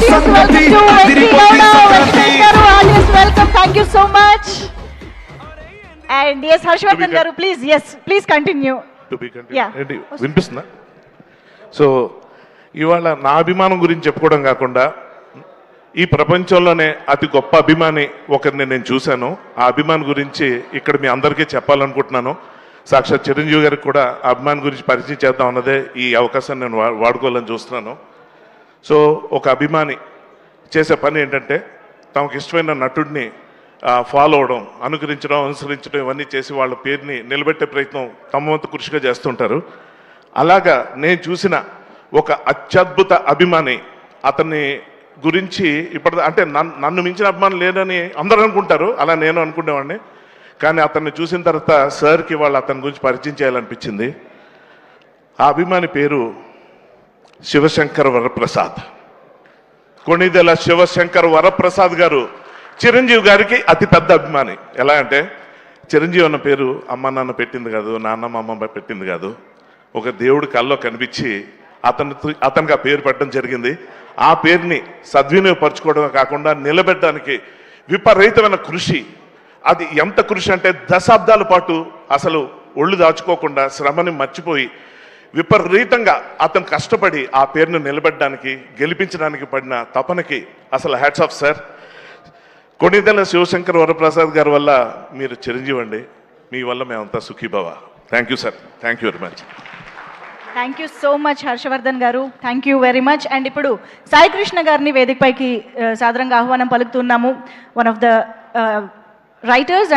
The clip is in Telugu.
audience welcome to Venki Gowda, Venkatesh garu, audience welcome, thank you so much. And yes, Harshvardhan garu, please continue. To be continue. Yeah. ఏంటి వినిపిస్తుందా? సో ఇవాళ నా అభిమానం గురించి చెప్పుకోవడం కాకుండా ఈ ప్రపంచంలోనే అతి గొప్ప అభిమాని ఒకరిని నేను చూశాను. ఆ అభిమాని గురించి ఇక్కడ మీ అందరికీ చెప్పాలనుకుంటున్నాను. సాక్షాత్ చిరంజీవి గారికి కూడా ఆ అభిమాని గురించి పరిచయం చేద్దాం అన్నదే ఈ అవకాశాన్ని నేను వాడుకోవాలని చూస్తున్నాను. సో ఒక అభిమాని చేసే పని ఏంటంటే తమకు ఇష్టమైన నటుడిని ఫాలో అవడం, అనుకరించడం, అనుసరించడం ఇవన్నీ చేసి వాళ్ళ పేరుని నిలబెట్టే ప్రయత్నం తమ వంతు కృషిగా చేస్తుంటారు. అలాగా నేను చూసిన ఒక అత్యద్భుత అభిమాని, అతన్ని గురించి ఇప్పుడు అంటే నన్ను మించిన అభిమానం లేదని అందరూ అనుకుంటారు, అలా నేను అనుకునేవాడిని. కానీ అతన్ని చూసిన తర్వాత సార్కి వాళ్ళు అతని గురించి పరిచయం చేయాలనిపించింది. ఆ అభిమాని పేరు శివశంకర్ వరప్రసాద్. కొణిదెల శివశంకర్ వరప్రసాద్ గారు చిరంజీవి గారికి అతి పెద్ద అభిమాని. ఎలా అంటే చిరంజీవి అన్న పేరు అమ్మ నాన్న పెట్టింది కాదు, నాన్న మా అమ్మ పెట్టింది కాదు. ఒక దేవుడి కల్లో కనిపించి అతనికి ఆ పేరు పెట్టడం జరిగింది. ఆ పేరుని సద్వినియోగపరచుకోవడమే కాకుండా నిలబెట్టడానికి విపరీతమైన కృషి. అది ఎంత కృషి అంటే దశాబ్దాల పాటు అసలు ఒళ్ళు దాచుకోకుండా శ్రమని మర్చిపోయి విపరీతంగా అతను కష్టపడి ఆ పేరును నిలబెట్టడానికి, గెలిపించడానికి పడిన తపనకి అసలు hats off sir. Konidela Sivashankar Varaprasad గారి వల్ల మీరు చిరంజీవి అండి, మీ వల్ల మేమంతా సుఖీభవ. Thank you sir, thank you very much. Thank you so much Harshavardhan గారు, thank you very much. And ఇప్పుడు సాయి కృష్ణ గారిని వేదికపైకి సాదరంగా ఆహ్వానం పలుకుతున్నాము. One of the writers